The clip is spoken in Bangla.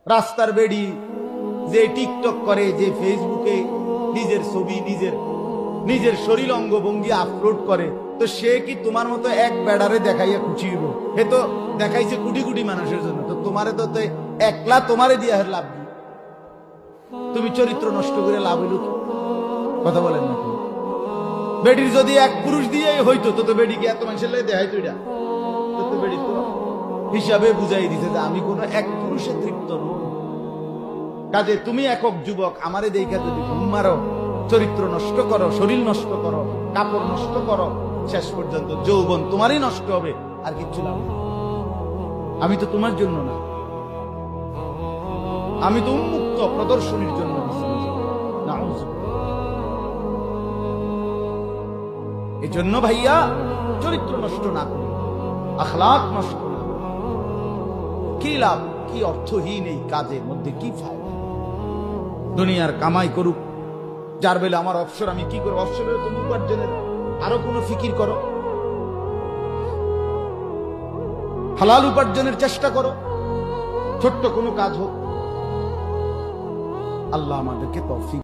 রাস্তার বেড়ি যে টিকটক করে, যে ফেসবুকে নিজের ছবি নিজের শরীর অঙ্গভঙ্গি আপলোড করে, তো সে কি তোমার মতো এক বেড়ারে দেখাইয়া খুশি হইব? হে তো দেখাইছে কোটি কোটি মানুষের জন্য, তো তোমারে তো একলা তোমারে দিয়া লাভ নেই। তুমি চরিত্র নষ্ট করে লাভ হইল কি? কথা বলেন না? বেডির যদি এক পুরুষ দিয়ে হইতো তো বেডিকে এত মানুষের লাগে দেখাইতো, এটা তো বেডি তো হিসাবে বুঝাই দিছে যে আমি কোন এক পুরুষে তৃপ্ত নই। কাজে তুমি একক যুবক, আমারে দেখা যদি ঘুম মারো, চরিত্র নষ্ট করো, শরীর নষ্ট করো, কাপড় নষ্ট করো, শেষ পর্যন্ত যৌবন তোমারই নষ্ট হবে, আর কিচ্ছু লাভ নেই। আমি তো তোমার জন্য না, আমি তো উন্মুক্ত প্রদর্শনীর জন্য। এই জন্য ভাইয়া চরিত্র নষ্ট না করি, আখলাক নষ্ট না করি। কি লাভ, কি অর্থহীন এই কাজের মধ্যে কি ফায়দা? দুনিয়ার কামাই করুক, যার বেলা আমার অবসর, আমি কি করবো? অবসরের তুমি উপার্জনের আরো কোনো ফিকির করো, হালাল উপার্জনের চেষ্টা করো, ছোট্ট কোনো কাজ হোক। আল্লাহ আমাদেরকে তৌফিক